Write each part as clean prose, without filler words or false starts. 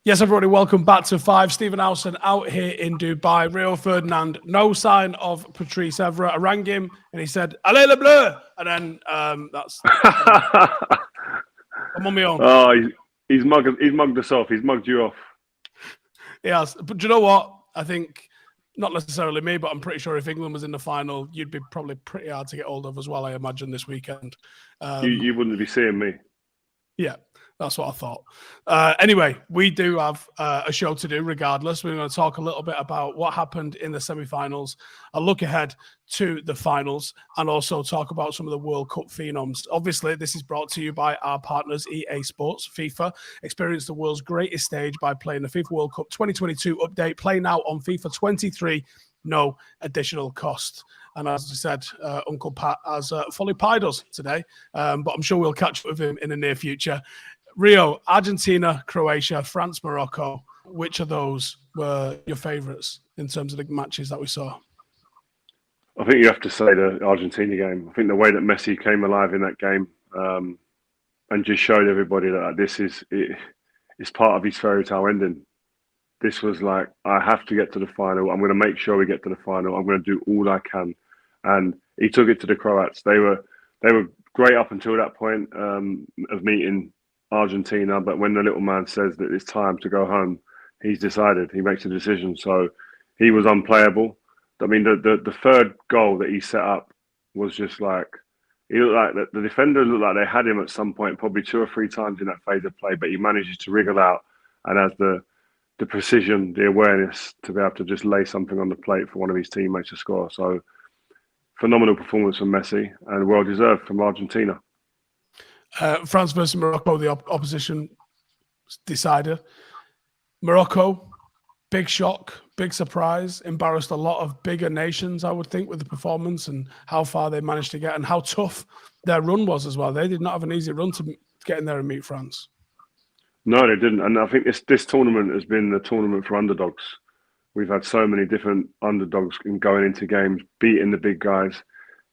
Yes, everybody, welcome back to Five. Stephen Howson out here in Dubai. Rio Ferdinand, no sign of Patrice Evra. I rang him and he said, Allez le bleu! And then that's... I'm on my own. Oh, he's mugged us off. He's mugged you off. He has. But do you know what? I think, not necessarily me, but I'm pretty sure if England was in the final, you'd be probably pretty hard to get hold of as well, I imagine, this weekend. You wouldn't be seeing me. Yeah. That's what I thought. Anyway, we do have a show to do regardless. We're going to talk a little bit about what happened in the semi-finals, a look ahead to the finals, and also talk about some of the World Cup phenoms. Obviously, this is brought to you by our partners, EA Sports, FIFA. Experience the world's greatest stage by playing the FIFA World Cup 2022 update. Play now on FIFA23, no additional cost. And as I said, Uncle Pat has fully pied us today, but I'm sure we'll catch up with him in the near future. Rio, Argentina, Croatia, France, Morocco. Which of those were your favourites in terms of the matches that we saw? I think you have to say the Argentina game. I think the way that Messi came alive in that game and just showed everybody that it's part of his fairy tale ending. This was like, I have to get to the final. I'm going to make sure we get to the final. I'm going to do all I can. And he took it to the Croats. They were great up until that point of meeting Argentina, but when the little man says that it's time to go home, he's decided. He makes a decision. So he was unplayable. I mean, the third goal that he set up was just like, he looked like the defender looked like they had him at some point, probably 2 or 3 times in that phase of play, but he manages to wriggle out and has the precision, the awareness to be able to just lay something on the plate for one of his teammates to score. So phenomenal performance from Messi and well deserved from Argentina. France versus Morocco, the opposition decided. Morocco, big shock, big surprise, embarrassed a lot of bigger nations, I would think, with the performance and how far they managed to get and how tough their run was as well. They did not have an easy run to get in there and meet France. No, they didn't. And I think this tournament has been the tournament for underdogs. We've had so many different underdogs going into games, beating the big guys,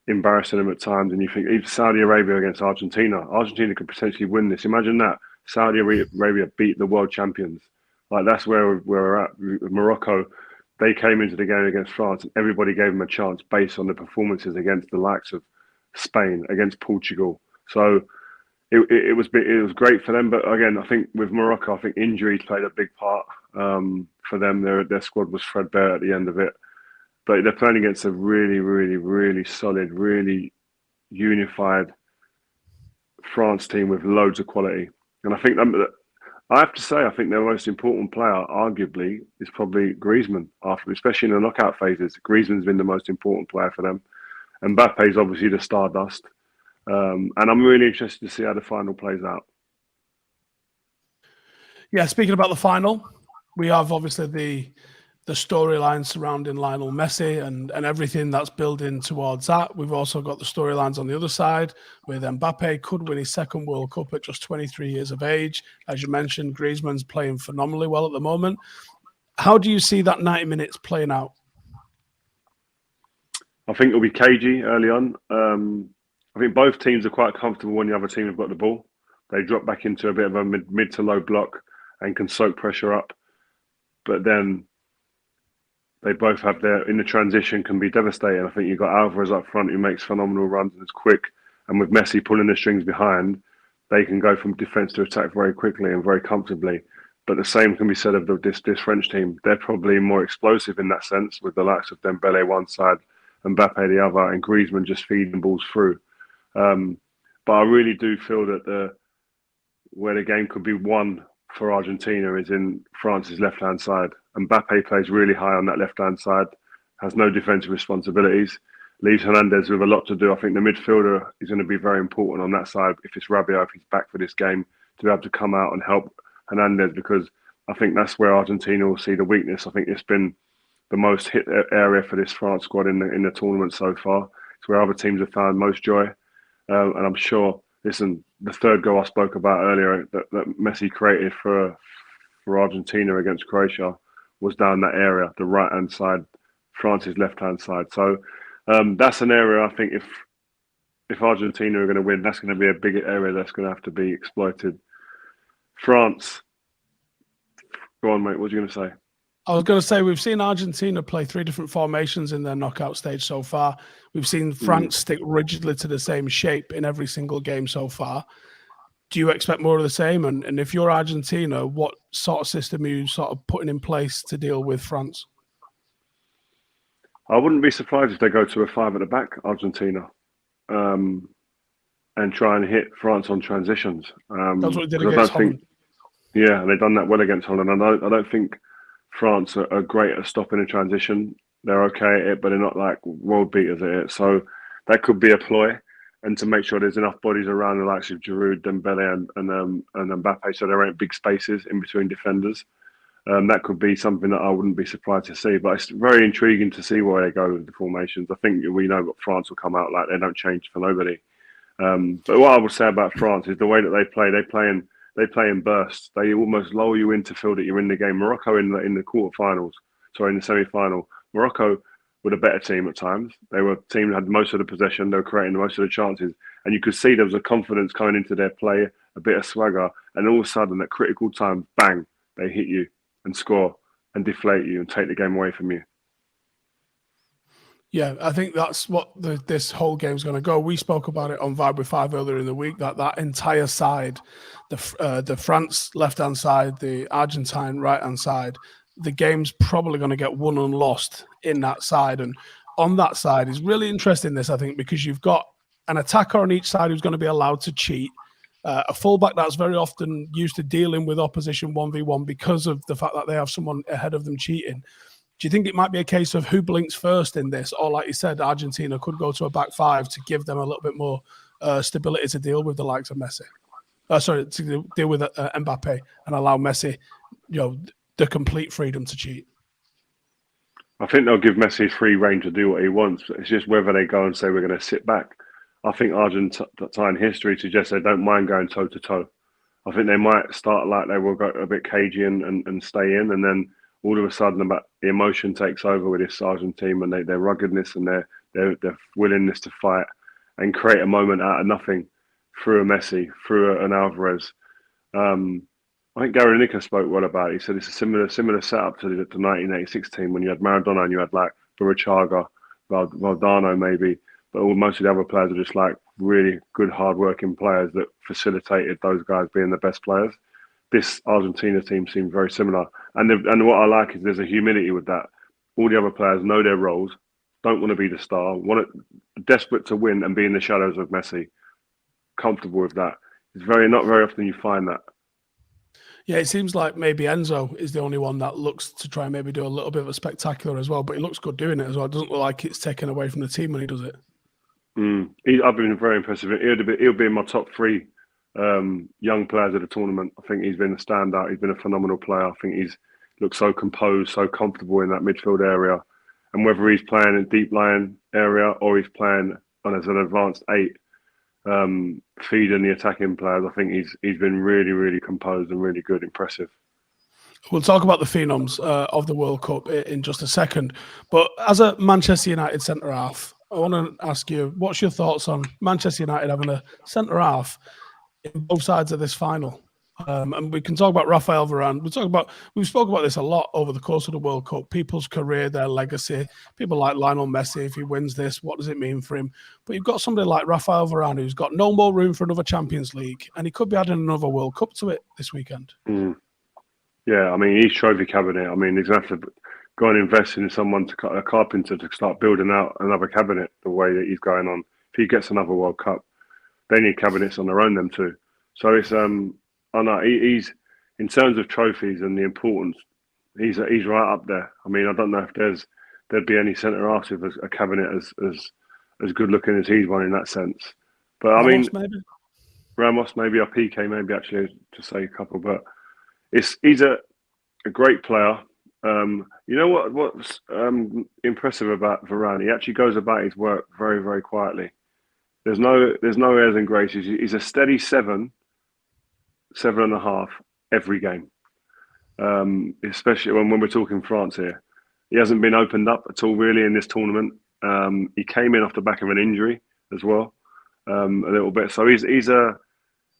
embarrassing them at times. And you think, even Saudi Arabia against Argentina could potentially win this. Imagine that. Saudi Arabia beat the world champions. Like, that's where we're at. Morocco, they came into the game against France and everybody gave them a chance based on the performances against the likes of Spain, against Portugal. So it was great for them, but again, I think with Morocco, I think injuries played a big part for them. Their squad was threadbare at the end of it, but they're playing against a really, really, really solid, really unified France team with loads of quality. And I think I have to say, I think their most important player, arguably, is probably Griezmann. Especially in the knockout phases, Griezmann's been the most important player for them. And Mbappe is obviously the stardust. And I'm really interested to see how the final plays out. Yeah, speaking about the final, we have obviously the storyline surrounding Lionel Messi and everything that's building towards that. We've also got the storylines on the other side with Mbappe could win his second World Cup at just 23 years of age. As you mentioned, Griezmann's playing phenomenally well at the moment. How do you see that 90 minutes playing out? I think it'll be cagey early on. I think both teams are quite comfortable when the other team have got the ball. They drop back into a bit of a mid to low block and can soak pressure up. But then they both have in the transition can be devastating. I think you've got Alvarez up front who makes phenomenal runs and is quick. And with Messi pulling the strings behind, they can go from defence to attack very quickly and very comfortably. But the same can be said of this French team. They're probably more explosive in that sense, with the likes of Dembele one side and Mbappe the other, and Griezmann just feeding balls through. But I really do feel that where the game could be won for Argentina is in France's left-hand side. And Mbappe plays really high on that left-hand side, has no defensive responsibilities, leaves Hernandez with a lot to do. I think the midfielder is going to be very important on that side. If it's Raphael, if he's back for this game, to be able to come out and help Hernandez, because I think that's where Argentina will see the weakness. I think it's been the most hit area for this France squad in the tournament so far. It's where other teams have found most joy. And I'm sure, listen, the third goal I spoke about earlier that Messi created for Argentina against Croatia was down that area, the right-hand side, France's left-hand side. So that's an area I think if Argentina are going to win, that's going to be a big area that's going to have to be exploited. France, Go on, mate. What are you going to say? I was going to say, we've seen Argentina play 3 different formations in their knockout stage so far. We've seen France stick rigidly to the same shape in every single game so far. Do you expect more of the same? And if you're Argentina, what sort of system are you sort of putting in place to deal with France? I wouldn't be surprised if they go to a 5 at the back, Argentina, and try and hit France on transitions. That's what they did 'Cause I against don't Holland. think, yeah, they've done that well against Holland. I don't think France are great at stopping a transition. They're okay at it, but they're not like world beaters at it. So that could be a ploy, and to make sure there's enough bodies around the likes of Giroud, Dembele, and Mbappe, so there ain't big spaces in between defenders. That could be something that I wouldn't be surprised to see. But it's very intriguing to see where they go with the formations. I think we know what France will come out like. They don't change for nobody. But what I would say about France is the way that they play. They play in bursts. They almost lull you into feel that you're in the game. Morocco in the quarterfinals, sorry, in the semi-final. Morocco were the better team at times. They were a team that had most of the possession. They were creating most of the chances, and you could see there was a confidence coming into their play, a bit of swagger, and all of a sudden, at critical time, bang, they hit you and score and deflate you and take the game away from you. Yeah, I think that's what this whole game's going to go. We spoke about it on Vibe with Five earlier in the week, that entire side, the France left-hand side, the Argentine right-hand side, the game's probably going to get won and lost in that side. And on that side is really interesting, this, I think, because you've got an attacker on each side who's going to be allowed to cheat, a fullback that's very often used to dealing with opposition 1v1 because of the fact that they have someone ahead of them cheating. Do you think it might be a case of who blinks first in this? Or like you said, Argentina could go to a back 5 to give them a little bit more stability to deal with the likes of Messi. To deal with Mbappe and allow Messi, the complete freedom to cheat. I think they'll give Messi free rein to do what he wants. It's just whether they go and say we're going to sit back. I think Argentine history suggests they don't mind going toe to toe. I think they might start like they will go a bit cagey and stay in, and then all of a sudden the emotion takes over with this Argentine and their ruggedness and their willingness to fight and create a moment out of nothing through a Messi, through an Alvarez. I think Gary Lineker spoke well about it. He said it's a similar setup to the 1986 team when you had Maradona and you had like Burruchaga, Valdano maybe, but most of the other players are just like really good, hard-working players that facilitated those guys being the best players. This Argentina team seemed very similar. And what I like is there's a humility with that. All the other players know their roles, don't want to be the star, desperate to win and be in the shadows of Messi. Comfortable with that. It's not very often you find that. Yeah, it seems like maybe Enzo is the only one that looks to try and maybe do a little bit of a spectacular as well, but he looks good doing it as well. It doesn't look like it's taken away from the team when he does it. I've been very impressed with it. He'll be in my top 3 young players of the tournament. I think he's been a standout. He's been a phenomenal player. I think he's looked so composed, so comfortable in that midfield area. And whether he's playing in deep line area or he's playing as an advanced 8, feeding the attacking players, I think he's been really, really composed and really good, impressive. We'll talk about the phenoms of the World Cup in just a second. But as a Manchester United centre-half, I want to ask you, what's your thoughts on Manchester United having a centre-half in both sides of this final? And we can talk about Raphael Varane. We've spoken about this a lot over the course of the World Cup. People's career, their legacy. People like Lionel Messi, if he wins this, what does it mean for him? But you've got somebody like Raphael Varane who's got no more room for another Champions League, and he could be adding another World Cup to it this weekend. Yeah, I mean, he's trophy cabinet. I mean, he's going to have to go and invest in someone, a carpenter, to start building out another cabinet the way that he's going on. If he gets another World Cup, they need cabinets on their own, them too. So it's I know he's, in terms of trophies and the importance, he's right up there. I mean, I don't know if there'd be any centre halves with a cabinet as good looking as he's one in that sense. But I mean, Ramos maybe, or PK maybe, actually, to say a couple. But he's a great player. You know what's impressive about Varane? He actually goes about his work very, very quietly. There's no airs and graces. He's a steady 7.5 every game. Especially when we're talking France here. He hasn't been opened up at all really in this tournament. He came in off the back of an injury as well, a little bit. So he's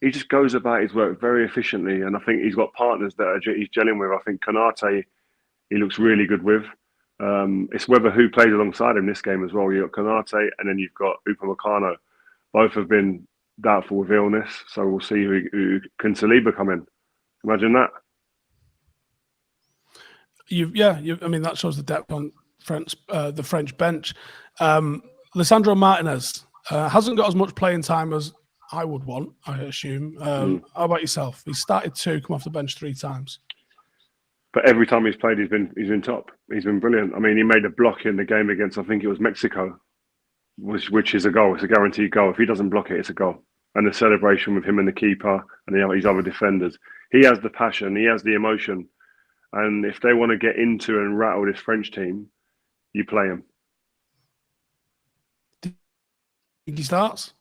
he just goes about his work very efficiently, and I think he's got partners that he's gelling with. I think Konate, he looks really good with. It's whether who plays alongside him this game as well. You've got Konate, and then you've got Upamecano. Both have been doubtful with illness, so we'll see who can Saliba come in. Imagine that. I mean, that shows the depth on the French bench. Lisandro Martinez hasn't got as much playing time as I would want, I assume. How about yourself? He started 2, come off the bench 3 times. But every time he's played, he's been top. He's been brilliant. I mean, he made a block in the game against, I think it was Mexico, which is a goal. It's a guaranteed goal. If he doesn't block it, it's a goal. And the celebration with him and the keeper and his other defenders. He has the passion. He has the emotion. And if they want to get into and rattle this French team, you play him. Think he starts?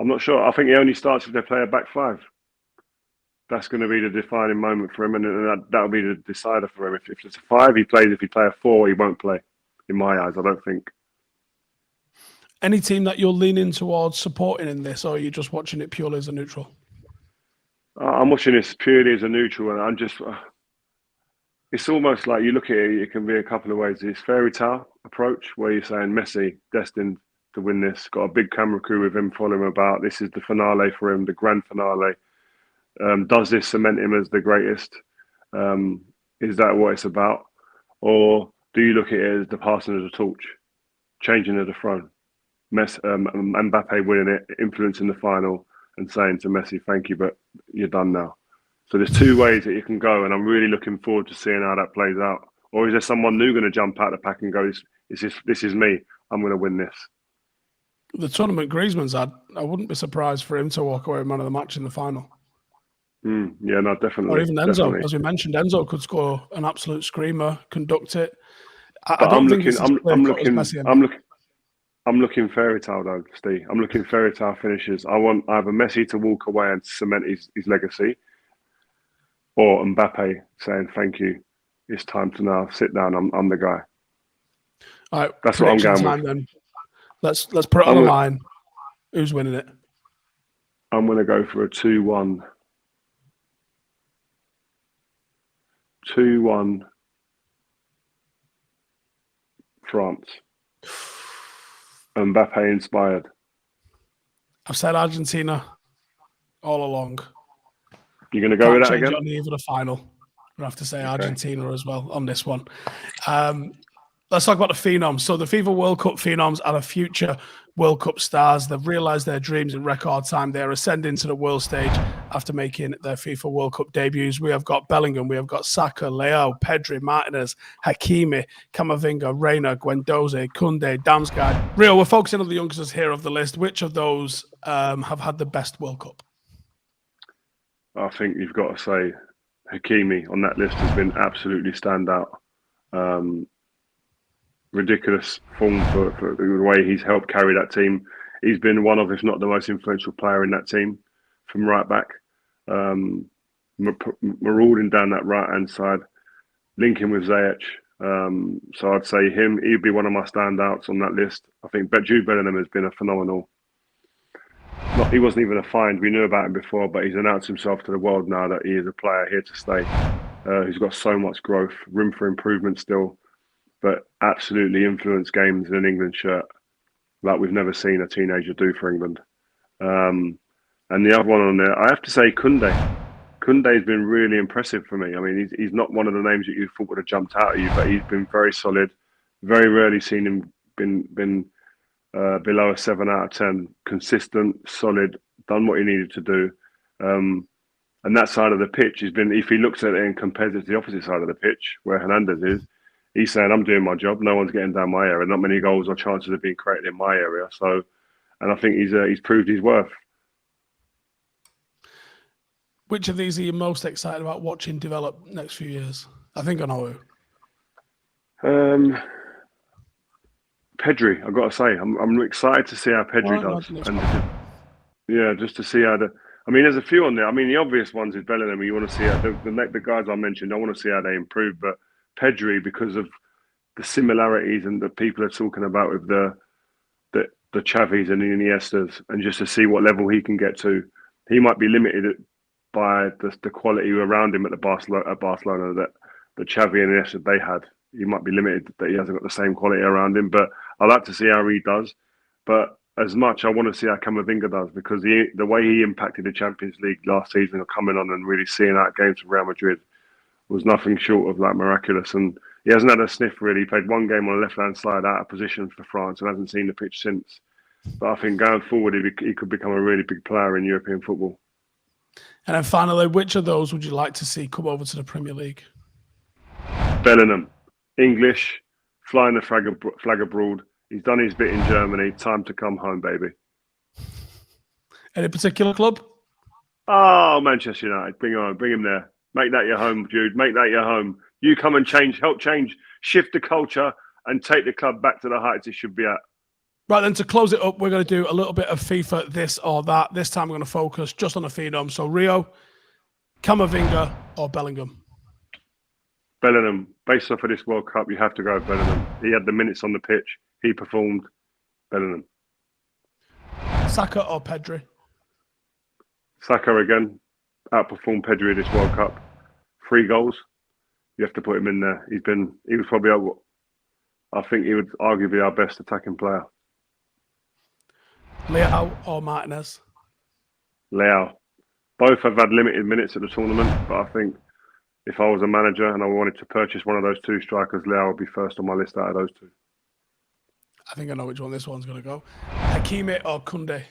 I'm not sure. I think he only starts if they play a back 5. That's going to be the defining moment for him, and that'll be the decider for him. If it's a 5, he plays. If he play a 4, he won't play. In my eyes, I don't think. Any team that you're leaning towards supporting in this, or are you just watching it purely as a neutral? I'm watching this purely as a neutral, and I'm just. It's almost like you look at it. It can be a couple of ways. It's fairy tale approach where you're saying Messi destined to win this. Got a big camera crew with him following him about. This is the finale for him, the grand finale. Does this cement him as the greatest? Is that what it's about? Or do you look at it as the passing of the torch, changing of the throne? Mbappe winning it, influencing the final, and saying to Messi, thank you, but you're done now. So there's 2 ways that you can go, and I'm really looking forward to seeing how that plays out. Or is there someone new going to jump out the pack and go, this is me, I'm going to win this? The tournament Griezmann's had, I wouldn't be surprised for him to walk away with man of the match in the final. Yeah, no, definitely. Or even Enzo, definitely. as we mentioned, Enzo could score an absolute screamer, conduct it. I'm looking fairy tale though, Steve. I'm looking fairy tale finishes. I want either Messi to walk away and cement his legacy, or Mbappe saying thank you. It's time to now sit down. I'm the guy. All right, that's what I'm going with. Then. Let's put it on the line. Who's winning it? I'm going to go for a 2-1. 2-1 France. Mbappe inspired. I've said Argentina all along. You're going to go with that again? On the eve of the final. I have to say Argentina as well on this one. Let's talk about the Phenoms. So the FIFA World Cup Phenoms are the future World Cup stars. They've realised their dreams in record time. They're ascending to the world stage after making their FIFA World Cup debuts. We have got Bellingham, we have got Saka, Leo, Pedri, Martinez, Hakimi, Camavinga, Reina, Guendouzi, Koundé, Damsgaard. Rio, we're focusing on the youngsters here of the list. Which of those have had the best World Cup? I think you've got to say Hakimi on that list has been absolutely standout. Ridiculous form for the way he's helped carry that team. He's been one of, if not the most influential player in that team from right back. Marauding down that right-hand side, linking with Ziyech. So I'd say he'd be one of my standouts on that list. I think Jude Bellingham has been a phenomenal. He wasn't even a find. We knew about him before, but he's announced himself to the world now that he is a player here to stay. Who's got so much growth, room for improvement still, but absolutely influenced games in an England shirt like we've never seen a teenager do for England. And the other one on there, I have to say Koundé. Koundé has been really impressive for me. I mean, he's not one of the names that you thought would have jumped out at you, but he's been very solid. Very rarely seen him been below a 7 out of 10. Consistent, solid, done what he needed to do. And that side of the pitch has been, if he looks at it and compares it to the opposite side of the pitch, where Hernandez is, he's saying, I'm doing my job. No one's getting down my area. Not many goals or chances have been created in my area. So, and I think he's proved his worth. Which of these are you most excited about watching develop next few years? I think I know who. Pedri, I've got to say, I'm excited to see how Pedri does. And just to see how I mean, there's a few on there. I mean, the obvious ones is Bellingham. You want to see how the guys I mentioned. I want to see how they improve. But Pedri, because of the similarities and that people are talking about with Xavis and the Iniestas, and just to see what level he can get to. He might be limited by the quality around him at Barcelona that the Xavi and Iniesta they had. He might be limited that he hasn't got the same quality around him. But I like to see how he does. But as much I want to see how Camavinga does, because the way he impacted the Champions League last season of coming on and really seeing out games for Real Madrid was nothing short of like miraculous. And he hasn't had a sniff really. He played one game on the left-hand side out of position for France and hasn't seen the pitch since. But I think going forward, he could become a really big player in European football. And then finally, which of those would you like to see come over to the Premier League? Bellingham, English, flying the flag abroad. He's done his bit in Germany. Time to come home, baby. Any particular club? Oh, Manchester United. Bring him there. Make that your home, Jude. Make that your home. You come and help change, shift the culture and take the club back to the heights it should be at. Right, then to close it up, we're going to do a little bit of FIFA this or that. This time we're going to focus just on the Phenom. So Rio, Camavinga or Bellingham? Bellingham. Based off of this World Cup, you have to go with Bellingham. He had the minutes on the pitch. He performed. Bellingham. Saka or Pedri? Saka again. Outperformed Pedri this World Cup. 3 goals. You have to put him in there. He was probably, I think he would arguably be our best attacking player. Leao or Martinez? Leao. Both have had limited minutes at the tournament, but I think if I was a manager and I wanted to purchase one of those 2 strikers, Leao would be first on my list out of those 2. I think I know which one this one's going to go. Hakimi or Koundé?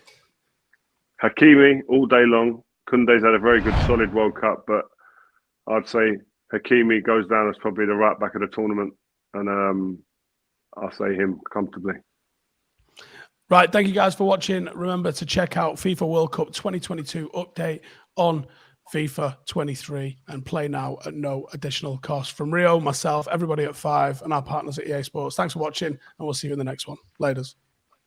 Hakimi all day long. Koundé's had a very good, solid World Cup, but I'd say Hakimi goes down as probably the right back of the tournament, and I'll say him comfortably. Right, thank you guys for watching. Remember to check out FIFA World Cup 2022 update on FIFA 23 and play now at no additional cost. From Rio, myself, everybody at 5, and our partners at EA Sports. Thanks for watching, and we'll see you in the next one. Laters.